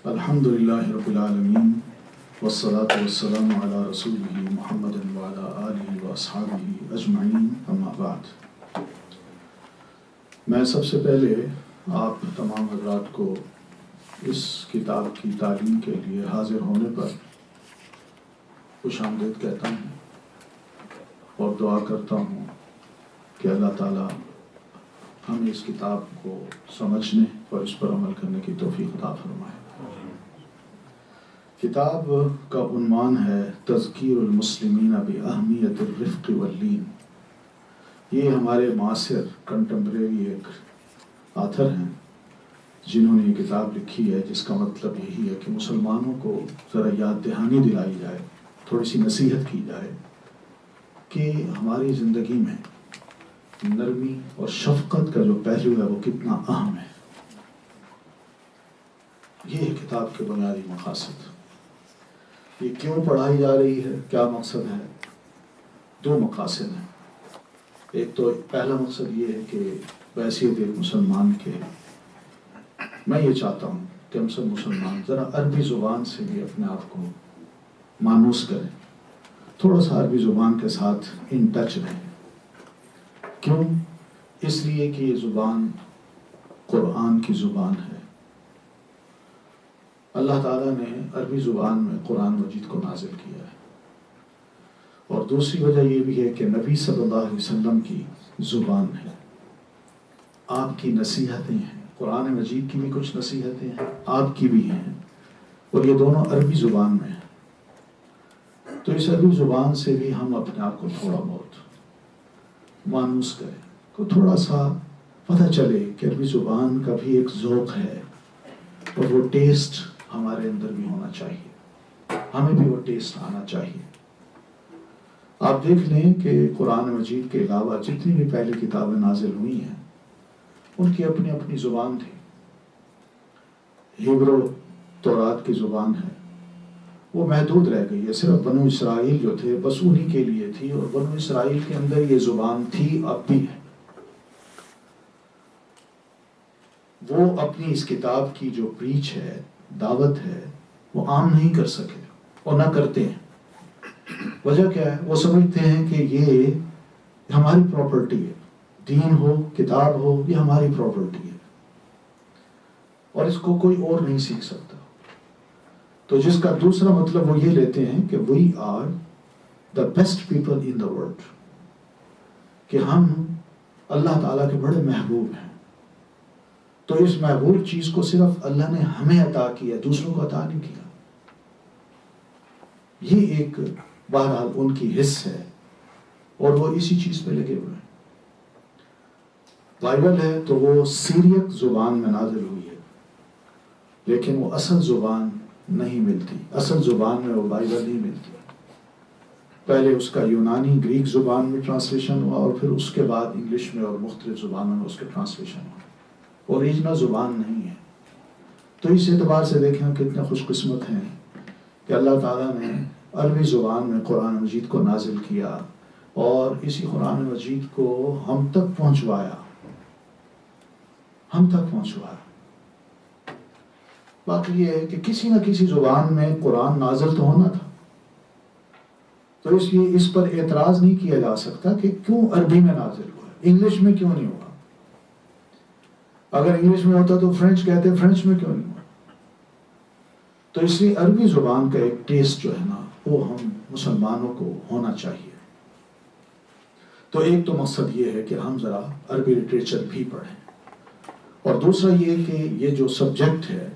الحمد للہ رب العالمین والصلاة والسلام علی رسولہ محمد وعلی آلہ واصحابہ اجمعین اما بعد۔ میں سب سے پہلے آپ تمام حضرات کو اس کتاب کی تعلیم کے لیے حاضر ہونے پر خوش آمدید کہتا ہوں اور دعا کرتا ہوں کہ اللہ تعالیٰ ہمیں اس کتاب کو سمجھنے اور اس پر عمل کرنے کی توفیق عطا فرمائے۔ کتاب کا عنوان ہے تذکیر المسلمین باہمیت الرفق واللین۔ یہ ہمارے معاصر کنٹمپریری ایک آتھر ہیں جنہوں نے یہ کتاب لکھی ہے، جس کا مطلب یہی ہے کہ مسلمانوں کو ذرا یاد دہانی دلائی جائے، تھوڑی سی نصیحت کی جائے کہ ہماری زندگی میں نرمی اور شفقت کا جو پہلو ہے وہ کتنا اہم ہے۔ یہ ہے کتاب کے بنیادی مقاصد۔ یہ کیوں پڑھائی جا رہی ہے، کیا مقصد ہے؟ دو مقاصد ہیں۔ ایک تو پہلا مقصد یہ ہے کہ بحیثیت ایک مسلمان کے میں یہ چاہتا ہوں کہ ہم سب مسلمان ذرا عربی زبان سے بھی اپنے آپ کو مانوس کریں، تھوڑا سا عربی زبان کے ساتھ ان ٹچ رہیں۔ کیوں؟ اس لیے کہ یہ زبان قرآن کی زبان ہے۔ اللہ تعالیٰ نے عربی زبان میں قرآن مجید کو نازل کیا ہے، اور دوسری وجہ یہ بھی ہے کہ نبی صلی اللہ علیہ وسلم کی زبان ہے، آپ کی نصیحتیں ہیں، قرآن مجید کی بھی کچھ نصیحتیں ہیں، آپ کی بھی ہیں، اور یہ دونوں عربی زبان میں ہیں۔ تو اس عربی زبان سے بھی ہم اپنے آپ کو تھوڑا بہت مانوس کریں، کو تھوڑا سا پتہ چلے کہ عربی زبان کا بھی ایک ذوق ہے، اور وہ ٹیسٹ ہمارے اندر بھی ہونا چاہیے، ہمیں بھی وہ ٹیسٹ آنا چاہیے۔ آپ دیکھ لیں کہ قرآن مجید کے علاوہ جتنی بھی پہلی کتابیں نازل ہوئی ہیں ان کی اپنی اپنی زبان تھی۔ ہیبرو تورات کی زبان ہے، وہ محدود رہ گئی ہے، صرف بنو اسرائیل جو تھے بس انہی کے لیے تھی، اور بنو اسرائیل کے اندر یہ زبان تھی، اب بھی ہے۔ وہ اپنی اس کتاب کی جو پریچ ہے، دعوت ہے، وہ عام نہیں کر سکے اور نہ کرتے ہیں۔ وجہ کیا ہے؟ وہ سمجھتے ہیں کہ یہ ہماری پراپرٹی ہے، دین ہو، کتاب ہو، یہ ہماری پراپرٹی ہے، اور اس کو کوئی اور نہیں سیکھ سکتا۔ تو جس کا دوسرا مطلب وہ یہ لیتے ہیں کہ we are the best people in the world, کہ ہم اللہ تعالیٰ کے بڑے محبوب ہیں۔ تو اس محبوب چیز کو صرف اللہ نے ہمیں عطا کیا، دوسروں کو عطا نہیں کیا۔ یہ ایک بہرحال ان کی حص ہے، اور وہ اسی چیز پہ لگے ہوئے ہیں۔ بائبل ہے تو وہ سیریک زبان میں نازل ہوئی ہے، لیکن وہ اصل زبان نہیں ملتی، اصل زبان میں وہ بائبل نہیں ملتی۔ پہلے اس کا یونانی گریک زبان میں ٹرانسلیشن ہوا، اور پھر اس کے بعد انگلش میں اور مختلف زبانوں میں اس کے ٹرانسلیشن ہوا۔ اوریجنل زبان نہیں ہے۔ تو اس اعتبار سے دیکھیں ہم کتنے خوش قسمت ہیں کہ اللہ تعالیٰ نے عربی زبان میں قرآن مجید کو نازل کیا، اور اسی قرآن مجید کو ہم تک پہنچوایا، باقی یہ ہے کہ کسی نہ کسی زبان میں قرآن نازل تو ہونا تھا۔ تو اس لیے اس پر اعتراض نہیں کیا جا سکتا کہ کیوں عربی میں نازل ہوا، انگلش میں کیوں نہیں ہوا۔ اگر انگلش میں ہوتا تو فرینچ کہتے، فرینچ میں کیوں نہیں ہوا؟ تو اس لیے عربی زبان کا ایک ٹیسٹ جو ہے نا، وہ ہم مسلمانوں کو ہونا چاہیے۔ تو ایک تو مقصد یہ ہے کہ ہم ذرا عربی لٹریچر بھی پڑھیں، اور دوسرا یہ کہ یہ جو سبجیکٹ ہے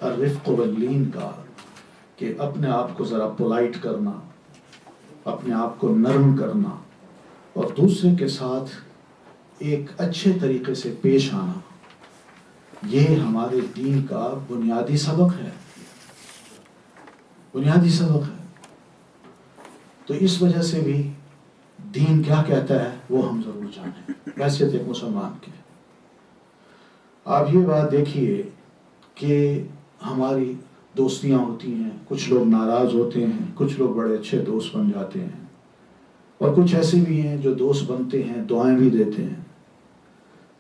الرفق واللین کا، کہ اپنے آپ کو ذرا پولائٹ کرنا، اپنے آپ کو نرم کرنا، اور دوسرے کے ساتھ ایک اچھے طریقے سے پیش آنا، یہ ہمارے دین کا بنیادی سبق ہے، بنیادی سبق ہے۔ تو اس وجہ سے بھی دین کیا کہتا ہے وہ ہم ضرور جانیں، حیثیت ایک مسلمان کے۔ آپ یہ بات دیکھیے کہ ہماری دوستیاں ہوتی ہیں، کچھ لوگ ناراض ہوتے ہیں، کچھ لوگ بڑے اچھے دوست بن جاتے ہیں، اور کچھ ایسے بھی ہیں جو دوست بنتے ہیں، دعائیں بھی دیتے ہیں،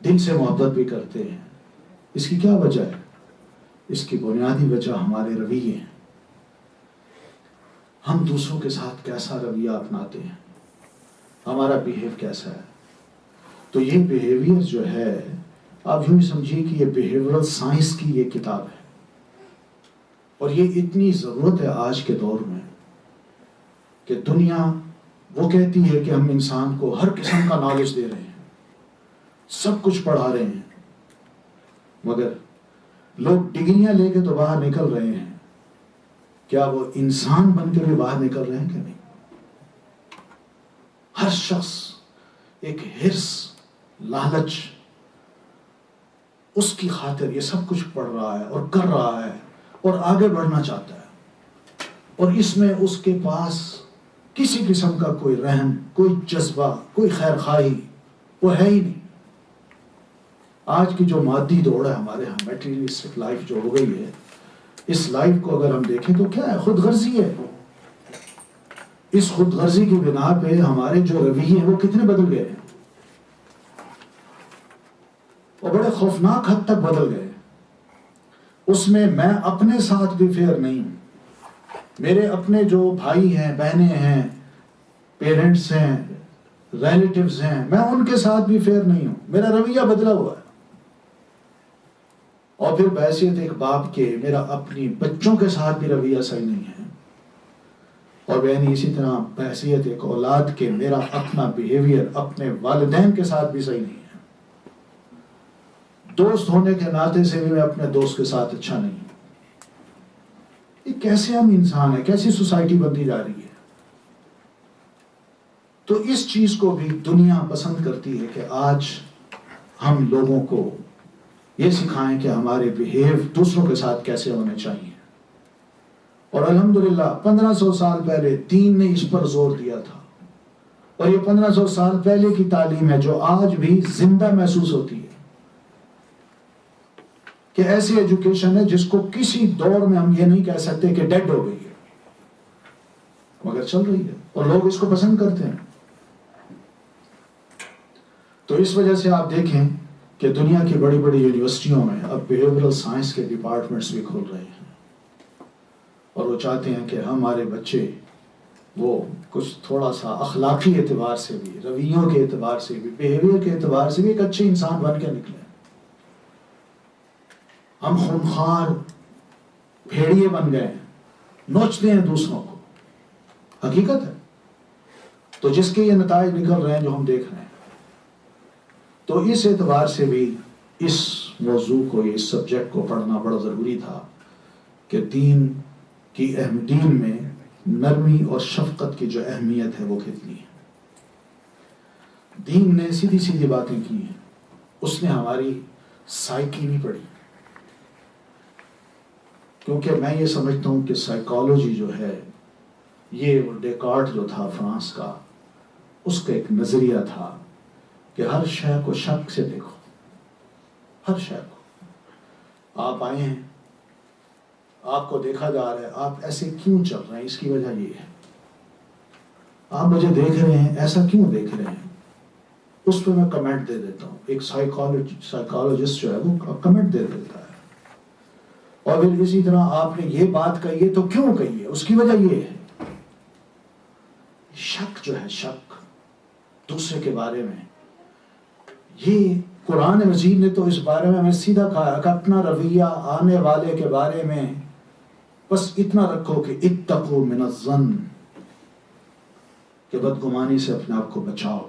دل سے محبت بھی کرتے ہیں۔ اس کی کیا وجہ ہے؟ اس کی بنیادی وجہ ہمارے رویے ہیں. ہم دوسروں کے ساتھ کیسا رویہ اپناتے ہیں, ہمارا بیہیو کیسا ہے. تو یہ بیہیویئر جو ہے, آپ یوں ہی سمجھیے کہ یہ بیہیورل سائنس کی یہ کتاب ہے, اور یہ اتنی ضرورت ہے آج کے دور میں کہ دنیا وہ کہتی ہے کہ ہم انسان کو ہر قسم کا نالج دے رہے ہیں, سب کچھ پڑھا رہے ہیں, مگر لوگ ڈگریاں لے کے تو باہر نکل رہے ہیں, کیا وہ انسان بن کے بھی باہر نکل رہے ہیں کہ نہیں؟ ہر شخص ایک حرص, لالچ, اس کی خاطر یہ سب کچھ پڑھ رہا ہے اور کر رہا ہے اور آگے بڑھنا چاہتا ہے, اور اس میں اس کے پاس کسی قسم کا کوئی رحم, کوئی جذبہ, کوئی خیر خواہی وہ ہے ہی نہیں. آج کی جو مادی دوڑ ہے ہمارے ہاں, میٹیریلسٹک لائف جو ہو گئی ہے, اس لائف کو اگر ہم دیکھیں تو کیا ہے؟ خود غرضی ہے. اس خود غرضی کی بنا پہ ہمارے جو رویے ہیں وہ کتنے بدل گئے ہیں, اور بڑے خوفناک حد تک بدل گئے. اس میں اپنے ساتھ بھی فیئر نہیں ہوں, میرے اپنے جو بھائی ہیں, بہنیں ہیں, پیرنٹس ہیں, ریلیٹیوز ہیں, میں ان کے ساتھ بھی فیئر نہیں ہوں. میرا رویہ بدلا ہوا ہے. اور پھر بحیثیت ایک باپ کے میرا اپنی بچوں کے ساتھ بھی رویہ صحیح نہیں ہے, اور بہنی اسی طرح بحیثیت ایک اولاد کے میرا اپنا بیہیویئر اپنے والدین کے ساتھ بھی صحیح نہیں ہے. دوست ہونے کے ناطے سے بھی میں اپنے دوست کے ساتھ اچھا نہیں ہوں. یہ کیسے ہم انسان ہیں, کیسی سوسائٹی بنتی جا رہی ہے. تو اس چیز کو بھی دنیا پسند کرتی ہے کہ آج ہم لوگوں کو یہ سکھائیں کہ ہمارے بیہیو دوسروں کے ساتھ کیسے ہونے چاہیے. اور الحمدللہ 1500 سال پہلے دین نے اس پر زور دیا تھا, اور یہ 1500 سال پہلے کی تعلیم ہے جو آج بھی زندہ محسوس ہوتی ہے, کہ ایسی ایجوکیشن ہے جس کو کسی دور میں ہم یہ نہیں کہہ سکتے کہ ڈیڈ ہو گئی ہے, مگر چل رہی ہے اور لوگ اس کو پسند کرتے ہیں. تو اس وجہ سے آپ دیکھیں کہ دنیا کی بڑی بڑی یونیورسٹیوں میں اب بیہیورل سائنس کے ڈپارٹمنٹس بھی کھول رہے ہیں, اور وہ چاہتے ہیں کہ ہمارے بچے وہ کچھ تھوڑا سا اخلاقی اعتبار سے بھی, رویوں کے اعتبار سے بھی, بیہیویئر کے اعتبار سے بھی ایک اچھے انسان بن کے نکلیں. ہم خونخوار بھیڑیے بن گئے ہیں, نوچتے ہیں دوسروں کو, حقیقت ہے. تو جس کے یہ نتائج نکل رہے ہیں جو ہم دیکھ رہے ہیں, تو اس اعتبار سے بھی اس موضوع کو, اس سبجیکٹ کو پڑھنا بڑا ضروری تھا کہ دین میں نرمی اور شفقت کی جو اہمیت ہے وہ کتنی ہے. دین نے سیدھی سیدھی باتیں کی ہیں, اس نے ہماری سائیکی نہیں پڑھی. کیونکہ میں یہ سمجھتا ہوں کہ سائیکالوجی جو ہے, یہ ڈیکارٹ جو تھا فرانس کا, اس کا ایک نظریہ تھا کہ ہر شے کو شک سے دیکھو, ہر شے کو. آپ آئے ہیں, آپ کو دیکھا جا رہا ہے, آپ ایسے کیوں چل رہے ہیں, اس کی وجہ یہ ہے. آپ مجھے دیکھ رہے ہیں, ایسا کیوں دیکھ رہے ہیں, اس پہ میں کمنٹ دے دیتا ہوں. ایک سائیکالوجسٹ جو ہے وہ کمنٹ دے دیتا ہے. اور پھر اسی طرح آپ نے یہ بات کہی ہے تو کیوں کہی ہے, اس کی وجہ یہ ہے. شک جو ہے, شک دوسرے کے بارے میں, یہ قرآن مجید نے تو اس بارے میں ہمیں سیدھا کہا کہ اپنا رویہ آنے والے کے بارے میں بس اتنا رکھو کہ اتقوا من الظن, کہ بدگمانی سے اپنے آپ کو بچاؤ.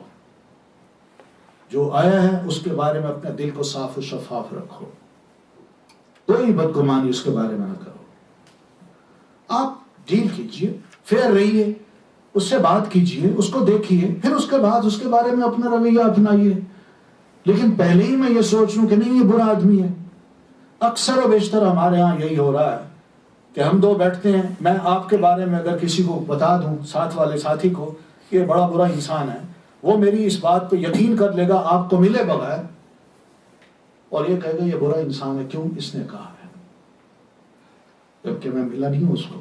جو آیا ہے اس کے بارے میں اپنے دل کو صاف و شفاف رکھو, کوئی بدگمانی اس کے بارے میں نہ کرو. آپ ڈیل کیجئے, فیئر رہیے, اس سے بات کیجئے, اس کو دیکھیے, پھر اس کے بعد اس کے بارے میں اپنا رویہ اپنائیے. لیکن پہلے ہی میں یہ سوچ لوں کہ نہیں یہ برا آدمی ہے. اکثر و بیشتر ہمارے ہاں یہی ہو رہا ہے کہ ہم دو بیٹھتے ہیں, میں آپ کے بارے میں اگر کسی کو بتا دوں, ساتھ والے ساتھی کو, کہ یہ بڑا برا انسان ہے, وہ میری اس بات پہ یقین کر لے گا آپ کو ملے بغیر, اور یہ کہے گا یہ برا انسان ہے, کیوں, اس نے کہا ہے, جبکہ میں ملا نہیں ہوں اس کو.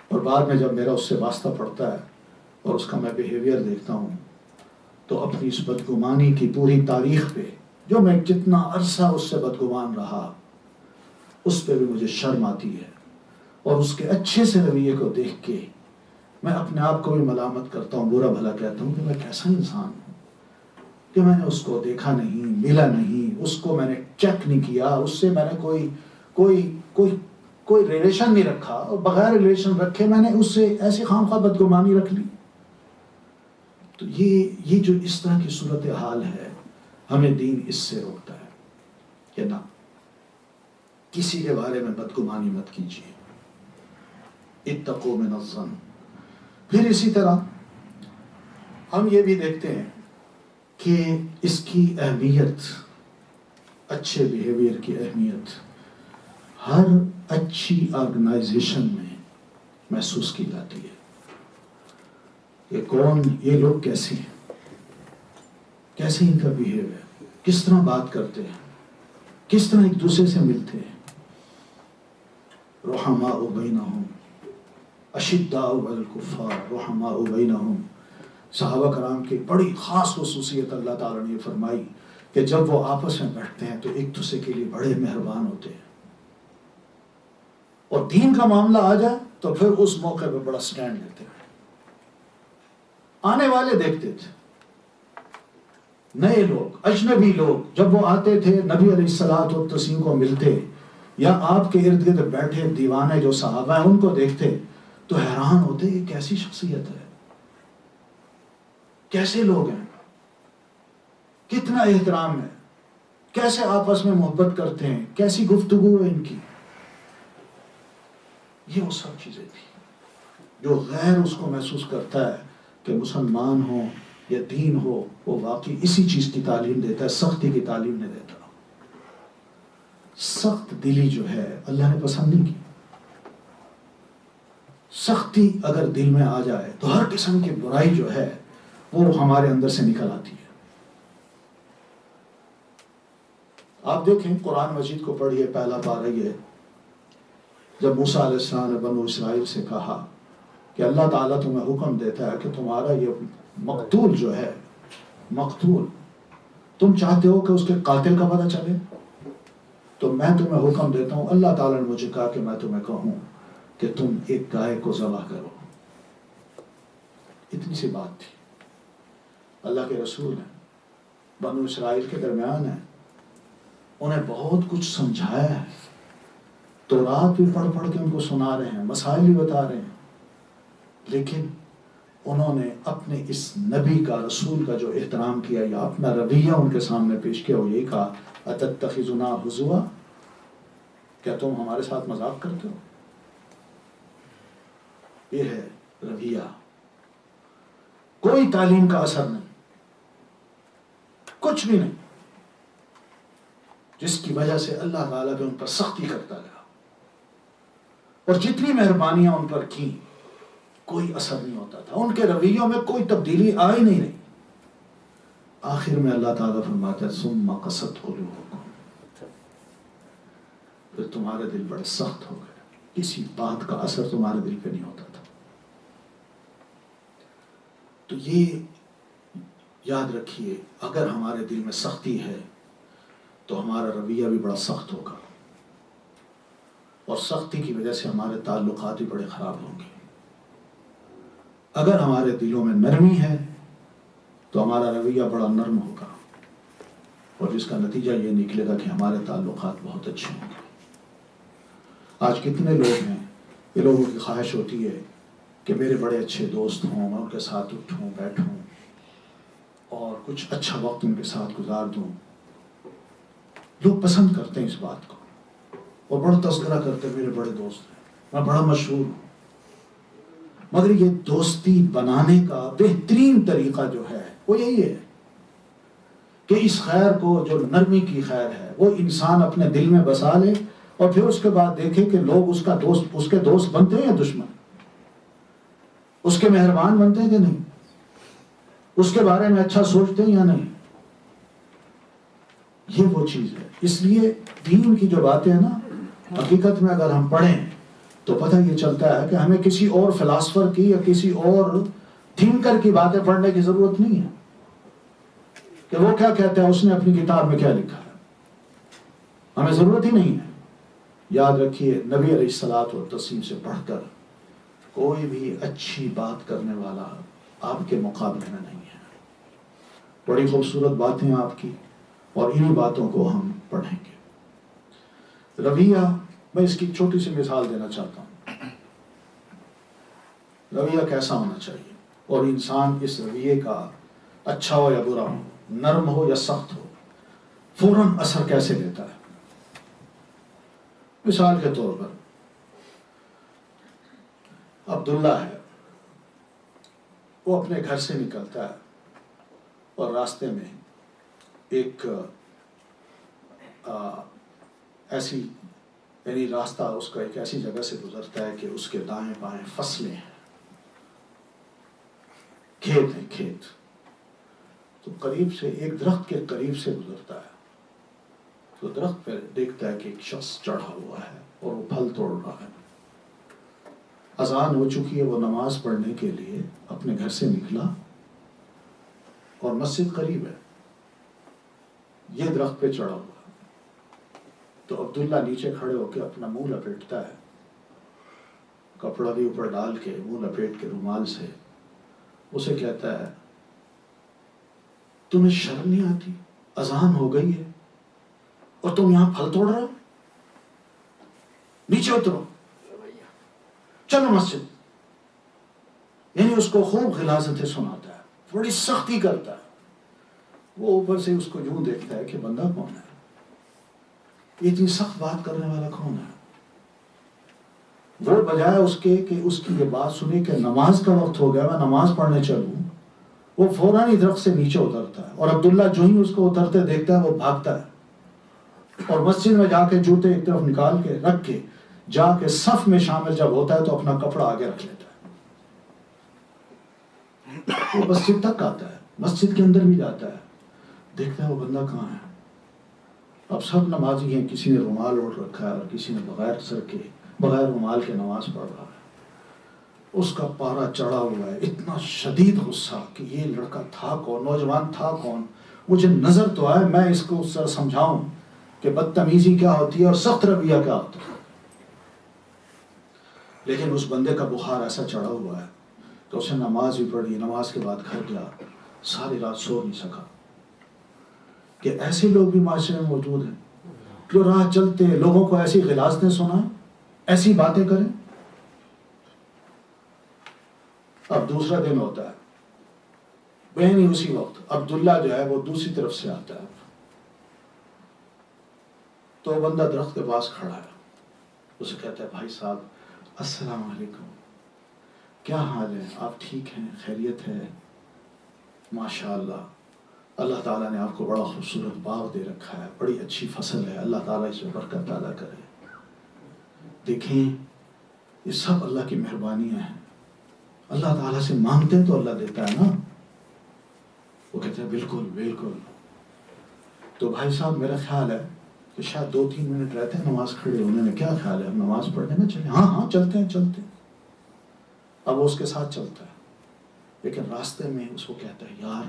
اور بعد میں جب میرا اس سے واسطہ پڑتا ہے اور اس کا میں بیہیویئر دیکھتا ہوں, تو اپنی اس بدگمانی کی پوری تاریخ پہ, جو میں جتنا عرصہ اس سے بدگمان رہا, اس پہ بھی مجھے شرم آتی ہے، اور اس کے اچھے سے رویے کو دیکھ کے میں اپنے آپ کو بھی ملامت کرتا ہوں، برا بھلا کہتا ہوں کہ میں کیسا انسان ہوں کہ میں نے اس کو دیکھا نہیں، ملا نہیں، اس کو میں نے چیک نہیں کیا، اس سے میں نے کوئی ریلیشن نہیں رکھا، اور بغیر ریلیشن رکھے میں نے اس سے ایسی خواہ بدگمانی رکھ لی۔ تو یہ جو اس طرح کی صورتحال ہے، ہمیں دین اس سے روکتا ہے کہ نہ، کسی کے بارے میں بدگمانی مت کیجیے، اتقوا من الظن۔ پھر اسی طرح ہم یہ بھی دیکھتے ہیں کہ اس کی اہمیت، اچھے بیہیویئر کی اہمیت ہر اچھی آرگنائزیشن میں محسوس کی جاتی ہے کہ کون، یہ لوگ کیسے ہیں، کیسے ان کا بیہیویئر، کس طرح بات کرتے ہیں، کس طرح ایک دوسرے سے ملتے ہیں۔ رحماء بینہم اشداء علی الکفار رحماء بینہم۔ صحابہ کرام کی بڑی خاص خصوصیت اللہ تعالیٰ نے فرمائی کہ جب وہ آپس میں بیٹھتے ہیں تو ایک دوسرے کے لیے بڑے مہربان ہوتے ہیں، اور دین کا معاملہ آ جائے تو پھر اس موقع پہ بڑا سٹینڈ لیتے ہیں۔ آنے والے دیکھتے تھے، نئے لوگ، اجنبی لوگ جب وہ آتے تھے نبی علیہ الصلوۃ والتسلیم کو ملتے، یا آپ کے ارد گرد بیٹھے دیوانے جو صحابہ ہیں ان کو دیکھتے تو حیران ہوتے، یہ کیسی شخصیت ہے، کیسے لوگ ہیں، کتنا احترام ہے، کیسے آپس میں محبت کرتے ہیں، کیسی گفتگو ہے ان کی۔ یہ وہ سب چیزیں تھی جو غیر اس کو محسوس کرتا ہے کہ مسلمان ہو یا دین ہو، وہ واقعی اسی چیز کی تعلیم دیتا ہے، سختی کی تعلیم نہیں دیتا۔ سخت دلی جو ہے اللہ نے پسند نہیں کی۔ سختی اگر دل میں آ جائے تو ہر قسم کی برائی جو ہے وہ ہمارے اندر سے نکل آتی ہے۔ آپ دیکھیں قرآن مجید کو پڑھیے، پہلا پارہ یہ جب موسیٰ علیہ السلام نے بنو اسرائیل سے کہا کہ اللہ تعالیٰ تمہیں حکم دیتا ہے کہ تمہارا یہ مقتول جو ہے، مقتول تم چاہتے ہو کہ اس کے قاتل کا پتہ چلے، تو میں تمہیں حکم دیتا ہوں، اللہ تعالیٰ نے مجھے کہا کہ میں تمہیں کہوں کہ تم ایک گائے کو ذبح کرو۔ اتنی سی بات تھی۔ اللہ کے رسول ہیں، بنو اسرائیل کے درمیان ہیں، انہیں بہت کچھ سمجھایا ہے، تورات بھی پڑھ پڑھ کے ان کو سنا رہے ہیں، مسائل بھی بتا رہے ہیں، لیکن انہوں نے اپنے اس نبی کا، رسول کا جو احترام کیا یا اپنا رویہ ان کے سامنے پیش کیا، وہ یہی کہا اتتخذنا ہزوا، کیا تم ہمارے ساتھ مذاق کرتے ہو؟ یہ ہے رویہ، کوئی تعلیم کا اثر نہیں، کچھ بھی نہیں، جس کی وجہ سے اللہ تعالیٰ بھی ان پر سختی کرتا گیا، اور جتنی مہربانیاں ان پر کی کوئی اثر نہیں ہوتا تھا، ان کے رویوں میں کوئی تبدیلی آئی نہیں رہی۔ آخر میں اللہ تعالیٰ فرماتا ہے ثم قست قلوبکم، پھر تمہارے دل بڑے سخت ہو گئے، کسی بات کا اثر تمہارے دل پہ نہیں ہوتا تھا۔ تو یہ یاد رکھیے، اگر ہمارے دل میں سختی ہے تو ہمارا رویہ بھی بڑا سخت ہوگا، اور سختی کی وجہ سے ہمارے تعلقات بھی بڑے خراب ہوں گے۔ اگر ہمارے دلوں میں نرمی ہے تو ہمارا رویہ بڑا نرم ہوگا، اور جس کا نتیجہ یہ نکلے گا کہ ہمارے تعلقات بہت اچھے ہوں گے۔ آج کتنے لوگ ہیں، یہ لوگوں کی خواہش ہوتی ہے کہ میرے بڑے اچھے دوست ہوں، میں ان کے ساتھ اٹھوں بیٹھوں اور کچھ اچھا وقت ان کے ساتھ گزار دوں۔ لوگ پسند کرتے ہیں اس بات کو، اور بڑا تذکرہ کرتے ہیں، میرے بڑے دوست ہیں، میں بڑا مشہور ہوں۔ مگر یہ دوستی بنانے کا بہترین طریقہ جو ہے وہ یہی ہے کہ اس خیر کو، جو نرمی کی خیر ہے، وہ انسان اپنے دل میں بسا لے، اور پھر اس کے بعد دیکھے کہ لوگ اس کا دوست، اس کے دوست بنتے ہیں یا دشمن، اس کے مہربان بنتے ہیں کہ نہیں، اس کے بارے میں اچھا سوچتے ہیں یا نہیں۔ یہ وہ چیز ہے۔ اس لیے دین کی جو باتیں ہیں نا، حقیقت میں اگر ہم پڑھیں تو پتہ یہ چلتا ہے کہ ہمیں کسی اور فلاسفر کی یا کسی اور تھنکر کی باتیں پڑھنے کی ضرورت نہیں ہے کہ وہ کیا کہتے ہیں، اس نے اپنی کتاب میں کیا لکھا ہے، ہمیں ضرورت ہی نہیں ہے۔ یاد رکھیے نبی علیہ الصلوۃ والتسلیم سے بڑھ کر کوئی بھی اچھی بات کرنے والا آپ کے مقابلے میں نہیں ہے. بڑی خوبصورت باتیں آپ کی، اور انہی باتوں کو ہم پڑھیں گے. رویہ، میں اس کی چھوٹی سی مثال دینا چاہتا ہوں. رویہ کیسا ہونا چاہیے، اور انسان اس رویے کا اچھا ہو یا برا ہو، نرم ہو یا سخت ہو، فوراً اثر کیسے لیتا ہے. مثال کے طور پر عبداللہ ہے، وہ اپنے گھر سے نکلتا ہے اور راستے میں ایک ایسی یعنی راستہ اس کا ایک ایسی جگہ سے گزرتا ہے کہ اس کے دائیں بائیں فصلیں ہیں، کھیت ہیں، کھیت. تو قریب سے ایک درخت کے قریب سے گزرتا ہے، تو درخت پہ دیکھتا ہے کہ ایک شخص چڑھا ہوا ہے اور وہ پھل توڑ رہا ہے. اذان ہو چکی ہے، وہ نماز پڑھنے کے لیے اپنے گھر سے نکلا اور مسجد قریب ہے، یہ درخت پہ چڑھا ہوا. تو عبداللہ نیچے کھڑے ہو کے اپنا منہ لپیٹتا ہے، کپڑا بھی اوپر ڈال کے منہ لپیٹ کے رومال سے اسے کہتا ہے تمہیں شرم نہیں آتی؟ اذان ہو گئی ہے اور تم یہاں پھل توڑ رہے ہو؟ نیچے اترو، چلو مسجد. یعنی اس کو خوب غلاظتیں سناتا ہے، بڑی سختی کرتا ہے. وہ اوپر سے اس کو یوں دیکھتا ہے کہ بندہ کون ہے، اتنی سخت بات کرنے والا کون ہے. وہ بجائے اس کے کہ اس کی یہ بات سنے کہ نماز کا وقت ہو گیا، میں نماز پڑھنے چلوں، وہ فوراً ہی درخت سے نیچے اترتا ہے. اور عبداللہ جو ہی اس کو اترتے دیکھتا ہے وہ بھاگتا ہے اور مسجد میں جا کے جوتے ایک طرف نکال کے رکھ کے جا کے صف میں شامل جب ہوتا ہے تو اپنا کپڑا آگے رکھ لیتا ہے. وہ مسجد تک آتا ہے، مسجد کے اندر بھی جاتا ہے، دیکھتا ہے وہ بندہ کہاں ہے. اب سب نمازی ہیں، کسی نے رومال اوڑھ رکھا ہے اور کسی نے بغیر سر کے بغیر رومال کے نماز پڑھ رہا ہے. اس کا پارا چڑھا ہوا ہے، اتنا شدید غصہ کہ یہ لڑکا تھا کون، نوجوان تھا کون. مجھے نظر تو آئے، میں اس کو اس طرح سمجھاؤں کہ بدتمیزی کیا ہوتی ہے اور سخت رویہ کیا ہوتا ہے. لیکن اس بندے کا بخار ایسا چڑھا ہوا ہے کہ اسے نماز بھی پڑھی، نماز کے بعد گھر گیا، ساری رات سو نہیں سکا. کہ ایسے لوگ بھی معاشرے میں موجود ہیں جو راہ چلتے لوگوں کو ایسی غلاظتیں سنائیں، ایسی باتیں کریں. اب دوسرا دن ہوتا ہے، بہن ہی اسی وقت عبداللہ جو ہے وہ دوسری طرف سے آتا ہے. تو بندہ درخت کے پاس کھڑا ہے، اسے کہتا ہے بھائی صاحب السلام علیکم، کیا حال ہے، آپ ٹھیک ہیں، خیریت ہے؟ ماشاءاللہ اللہ تعالیٰ نے آپ کو بڑا خوبصورت باغ دے رکھا ہے، بڑی اچھی فصل ہے، اللہ تعالیٰ اس میں برکت پیدا کرے. دیکھیں یہ سب اللہ کی مہربانیاں ہیں، اللہ تعالیٰ سے مانگتے ہیں تو اللہ دیتا ہے نا. وہ کہتے ہیں بالکل بالکل. تو بھائی صاحب میرا خیال ہے کہ شاید 2-3 منٹ رہتے ہیں نماز کھڑے ہونے میں، کیا خیال ہے ہم نماز پڑھنے میں چلیں؟ ہاں ہاں چلتے ہیں چلتے ہیں. اب وہ اس کے ساتھ چلتا ہے، لیکن راستے میں اس کو کہتا ہے یار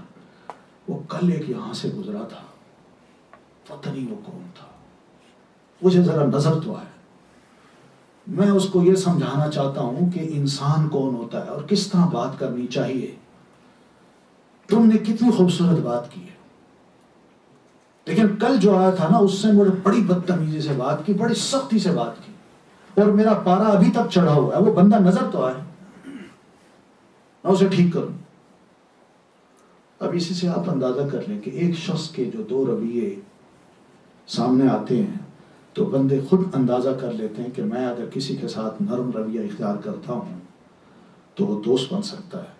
وہ کل ایک یہاں سے گزرا تھا، پتہ نہیں وہ کون تھا، مجھے ذرا نظر تو آئے. میں اس کو یہ سمجھانا چاہتا ہوں کہ انسان کون ہوتا ہے اور کس طرح بات کرنی چاہیے. تم نے کتنی خوبصورت بات کی ہے، لیکن کل جو آیا تھا نا اس سے مجھے بڑی بدتمیزی سے بات کی، بڑی سختی سے بات کی، اور میرا پارا ابھی تک چڑھا ہوا ہے. وہ بندہ نظر تو آئے، میں اسے ٹھیک کروں. اب اسی سے آپ اندازہ کر لیں کہ ایک شخص کے جو 2 رویے سامنے آتے ہیں تو بندے خود اندازہ کر لیتے ہیں کہ میں اگر کسی کے ساتھ نرم رویہ اختیار کرتا ہوں تو وہ دوست بن سکتا ہے،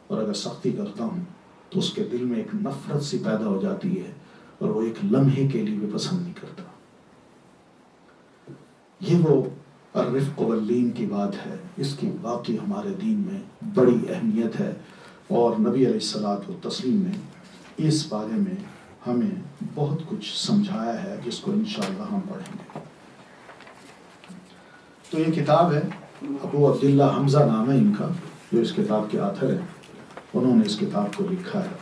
اور اگر سختی کرتا ہوں تو اس کے دل میں ایک نفرت سی پیدا ہو جاتی ہے اور وہ ایک لمحے کے لیے بھی پسند نہیں کرتا. یہ وہ الرفق واللین کی بات ہے، اس کی واقعی ہمارے دین میں بڑی اہمیت ہے، اور نبی علیہ الصلوۃ والتسلیم نے اس بارے میں ہمیں بہت کچھ سمجھایا ہے جس کو انشاءاللہ ہم پڑھیں گے. تو یہ کتاب ہے، ابو عبداللہ حمزہ نام ہے ان کا، جو اس کتاب کے آتھر ہیں، انہوں نے اس کتاب کو لکھا ہے.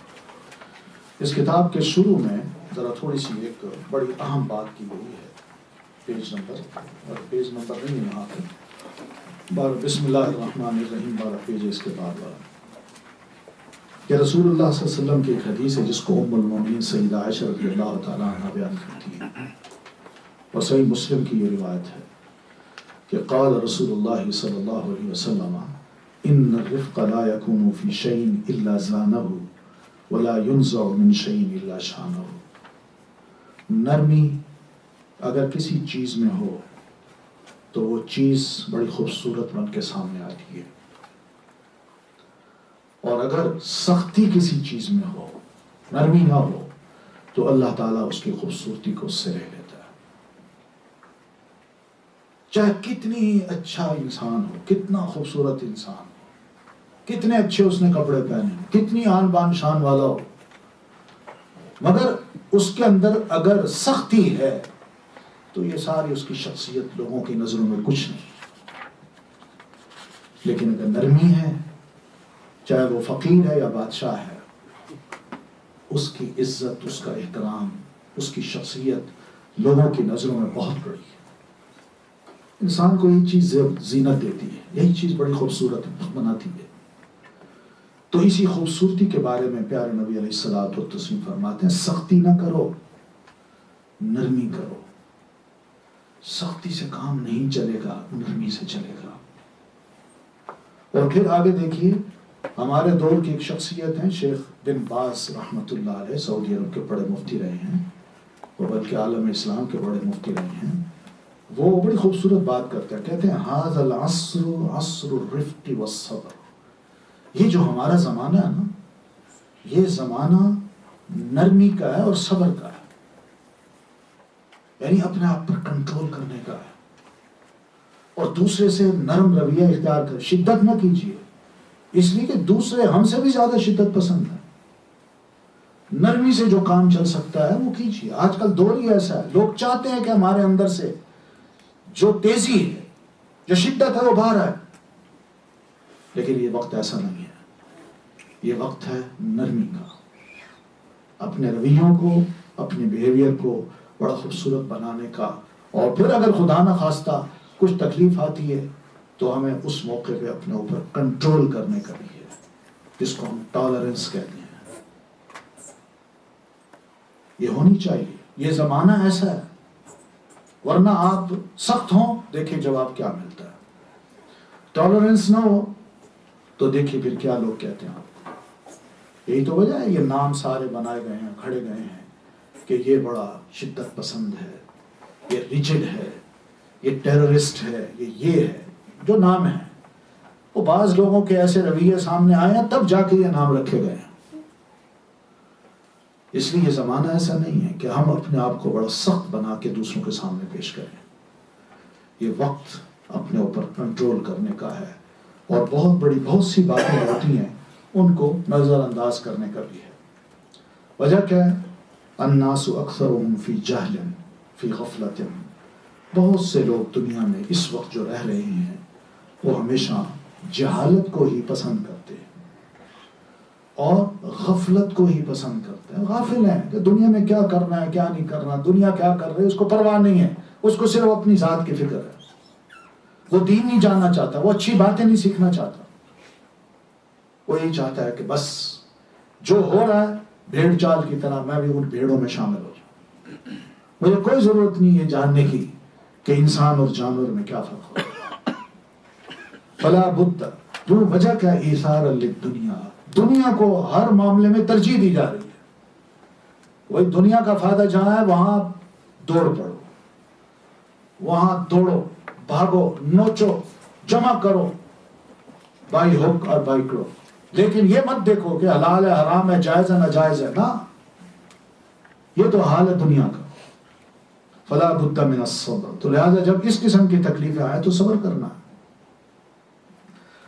اس کتاب کے شروع میں ذرا تھوڑی سی ایک بڑی اہم بات کی گئی ہے پیج نمبر نہیں ہے یہاں پہ، بسم اللہ الرحمن الرحیم والا پیج ہے اس کے بعد والا، کہ رسول اللہ صلی اللہ علیہ وسلم کی ایک حدیث ہے جس کو ام المومنین سیدہ عائشہ رضی اللہ تعالیٰ عنہ بیان کرتی ہے، اور صحیح مسلم کی یہ روایت ہے کہ قال رسول اللہ صلی اللہ علیہ وسلم ان الرفق لا يكون في شيء الا زانه ولا ينزع من شيء الا شانه، نرمی اگر کسی چیز میں ہو تو وہ چیز بڑی خوبصورت بن کے سامنے آتی ہے، اور اگر سختی کسی چیز میں ہو، نرمی نہ ہو، تو اللہ تعالیٰ اس کی خوبصورتی کو اس سے لے لیتا ہے۔ چاہے کتنی اچھا انسان ہو، کتنا خوبصورت انسان ہو، کتنے اچھے اس نے کپڑے پہنے ہو، کتنی آن بان شان والا ہو، مگر اس کے اندر اگر سختی ہے تو یہ ساری اس کی شخصیت لوگوں کی نظروں میں کچھ نہیں۔ لیکن اگر نرمی ہے، چاہے وہ فقیر ہے یا بادشاہ ہے، اس کی عزت، اس کا احترام، اس کی شخصیت لوگوں کی نظروں میں بہت بڑی ہے۔ انسان کو یہ چیز زینت دیتی ہے، یہی چیز بڑی خوبصورت بناتی ہے۔ تو اسی خوبصورتی کے بارے میں پیارے نبی علیہ الصلوۃ والتسلیم فرماتے ہیں سختی نہ کرو، نرمی کرو۔ سختی سے کام نہیں چلے گا، نرمی سے چلے گا۔ اور پھر آگے دیکھیے، ہمارے دور کی ایک شخصیت ہیں شیخ بن باز رحمۃ اللہ علیہ، سعودی عرب کے بڑے مفتی رہے ہیں، اور بلکہ عالم اسلام کے بڑے مفتی رہے ہیں۔ وہ بڑی خوبصورت بات کرتے ہیں، کہتے ہیں ھذا العصر عصر الرفق والصبر، یہ جو ہمارا زمانہ ہے نا، یہ زمانہ نرمی کا ہے اور صبر کا ہے، یعنی اپنے آپ پر کنٹرول کرنے کا ہے، اور دوسرے سے نرم رویہ اختیار کر، شدت نہ کیجیے، اس لیے کہ دوسرے ہم سے بھی زیادہ شدت پسند ہے۔ نرمی سے جو کام چل سکتا ہے وہ کیجیے۔ آج کل دور ہی ایسا ہے، لوگ چاہتے ہیں کہ ہمارے اندر سے جو تیزی ہے، جو شدت ہے وہ باہر آئے، لیکن یہ وقت ایسا نہیں ہے، یہ وقت ہے نرمی کا۔ اپنے رویوں کو، اپنے بیہیویئر کو بڑا خوبصورت بنانے کا، اور پھر اگر خدا نہ خواستہ کچھ تکلیف آتی ہے تو ہمیں اس موقع پہ اپنے اوپر کنٹرول کرنے کا بھی ہے، جس کو ہم ٹالرنس کہتے ہیں۔ یہ ہونی چاہیے، یہ زمانہ ایسا ہے، ورنہ آپ سخت ہوں، دیکھیں جواب کیا ملتا ہے۔ ٹالرنس نہ ہو تو دیکھیں پھر کیا لوگ کہتے ہیں آپ کو۔ یہی تو وجہ ہے، یہ نام سارے بنائے گئے ہیں، کھڑے گئے ہیں کہ یہ بڑا شدت پسند ہے، یہ ریجڈ ہے، یہ ٹیررسٹ ہے، یہ ہے، جو نام ہیں وہ بعض لوگوں کے ایسے رویے سامنے آئے ہیں تب جا کے یہ نام رکھے گئے ہیں۔ اس لیے یہ زمانہ ایسا نہیں ہے کہ ہم اپنے آپ کو بڑا سخت بنا کے دوسروں کے سامنے پیش کریں۔ یہ وقت اپنے اوپر کنٹرول کرنے کا ہے، اور بہت سی باتیں ہوتی ہیں ان کو نظر انداز کرنے کا بھی ہے۔ وجہ کیا ہے؟ الناس اکثرهم فی جہل فی غفلت، بہت سے لوگ دنیا میں اس وقت جو رہ رہے ہیں وہ ہمیشہ جہالت کو ہی پسند کرتے ہیں اور غفلت کو ہی پسند کرتے ہیں۔ غافل ہیں کہ دنیا میں کیا کرنا ہے، کیا نہیں کرنا، دنیا کیا کر رہی ہے اس کو پرواہ نہیں ہے، اس کو صرف اپنی ذات کی فکر ہے۔ وہ دین نہیں جاننا چاہتا، وہ اچھی باتیں نہیں سیکھنا چاہتا، وہ یہی چاہتا ہے کہ بس جو ہو رہا ہے بھیڑ چال کی طرح میں بھی ان بھیڑوں میں شامل ہو جاؤں، مجھے کوئی ضرورت نہیں ہے جاننے کی کہ انسان اور جانور میں کیا فرق ہو۔ فلا بد، جو وجہ کیا، ایثار للدنیا، دنیا کو ہر معاملے میں ترجیح دی جا رہی ہے۔ وہی دنیا کا فائدہ جہاں ہے وہاں دوڑ پڑو، وہاں دوڑو، بھاگو، نوچو، جمع کرو بائی ہک اور بائی کروک، لیکن یہ مت دیکھو کہ حلال ہے حرام ہے جائز ہے ناجائز ہے، نا، یہ تو حال ہے دنیا کا۔ فلا بد من الصبر، تو لہذا جب اس قسم کی تکلیفیں آئے تو صبر کرنا ہے۔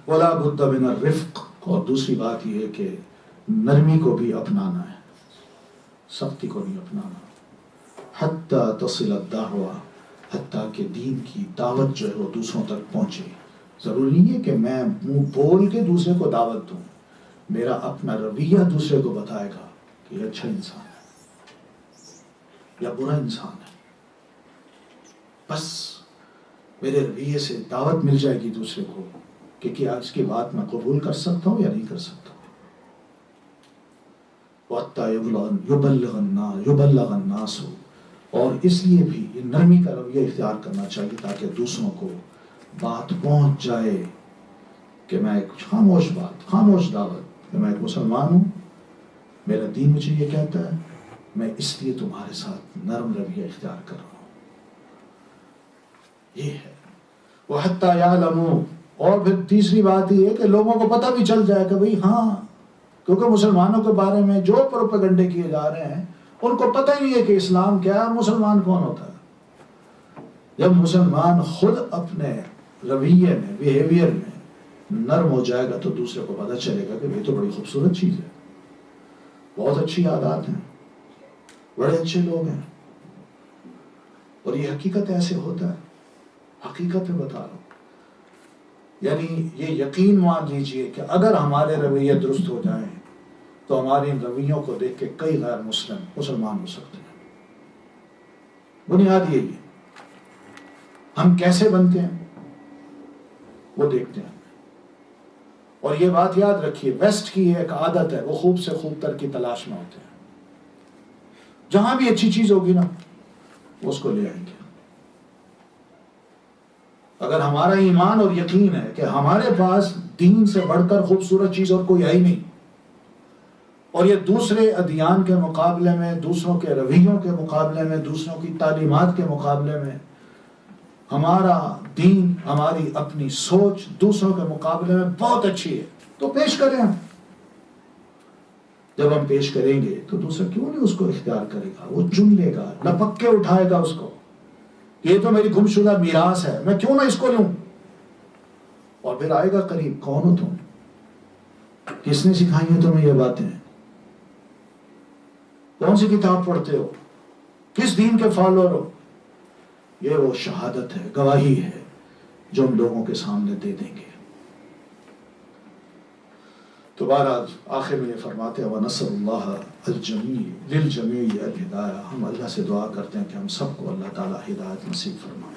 ولا بد من الرفق، اور دوسری بات یہ ہے کہ نرمی کو بھی اپنانا ہے، سختی کو نہیں اپنانا۔ حتی تصل الدعوہ، حتیٰ کہ دین کی دعوت جو ہے وہ دوسروں تک پہنچے۔ ضروری نہیں ہے کہ میں منہ بول کے دوسرے کو دعوت دوں، میرا اپنا رویہ دوسرے کو بتائے گا کہ یہ اچھا انسان ہے یا برا انسان ہے۔ بس میرے رویے سے دعوت مل جائے گی دوسرے کو کہ کیا اس کی بات میں قبول کر سکتا ہوں یا نہیں کر سکتا ہوں. وَحَتَّى يُبَلَّغَ النَّاسُ، اور اس لیے بھی یہ نرمی کا رویہ اختیار کرنا چاہیے تاکہ دوسروں کو بات پہنچ جائے کہ میں ایک خاموش دعوت کہ میں ایک مسلمان ہوں، میرا دین مجھے یہ کہتا ہے، میں اس لیے تمہارے ساتھ نرم رویہ اختیار کر رہا ہوں. یہ ہے وَحَتَّى يَعْلَمُوا. اور پھر تیسری بات یہ ہے کہ لوگوں کو پتہ بھی چل جائے کہ بھئی ہاں، کیونکہ مسلمانوں کے بارے میں جو پروپیگنڈے کیے جا رہے ہیں ان کو پتہ ہی نہیں ہے کہ اسلام کیا ہے اور مسلمان کون ہوتا ہے. جب مسلمان خود اپنے رویے میں بیہیویئر میں نرم ہو جائے گا تو دوسرے کو پتہ چلے گا کہ یہ تو بڑی خوبصورت چیز ہے، بہت اچھی عادات ہیں، بڑے اچھے لوگ ہیں. اور یہ حقیقت ایسے ہوتا ہے، حقیقت میں بتا رہا ہوں. یعنی یہ یقین مان لیجئے کہ اگر ہمارے رویے درست ہو جائیں تو ہمارے ان رویوں کو دیکھ کے کئی غیر مسلمان ہو سکتے ہیں. بنیاد یہی ہے. ہم کیسے بنتے ہیں وہ دیکھتے ہیں. اور یہ بات یاد رکھیے، ویسٹ کی ایک عادت ہے، وہ خوب سے خوب تر کی تلاش میں ہوتے ہیں. جہاں بھی اچھی چیز ہوگی نا وہ اس کو لے آئیں گے. اگر ہمارا ایمان اور یقین ہے کہ ہمارے پاس دین سے بڑھ کر خوبصورت چیز اور کوئی ہے ہی نہیں، اور یہ دوسرے ادیان کے مقابلے میں، دوسروں کے رویوں کے مقابلے میں، دوسروں کی تعلیمات کے مقابلے میں ہمارا دین، ہماری اپنی سوچ دوسروں کے مقابلے میں بہت اچھی ہے، تو پیش کریں ہم. جب ہم پیش کریں گے تو دوسرا کیوں نہیں اس کو اختیار کرے گا؟ وہ چن لے گا، لپک کے اٹھائے گا اس کو. یہ تو میری گمشدہ میراث ہے، میں کیوں نہ اس کو لوں. اور پھر آئے گا قریب، کون ہو تم؟ کس نے سکھائی ہیں تمہیں یہ باتیں؟ کون سی کتاب پڑھتے ہو؟ کس دین کے فالوور ہو؟ یہ وہ شہادت ہے، گواہی ہے جو ہم لوگوں کے سامنے دے دیں گے. تو بہرحال آخر میں یہ فرماتے ہیں وَنَسْأَلُ اللَّهَ لِلْجَمِيعِ الْهِدَایَةَ. ہم اللہ سے دعا کرتے ہیں کہ ہم سب کو اللہ تعالیٰ ہدایت نصیب فرمائے.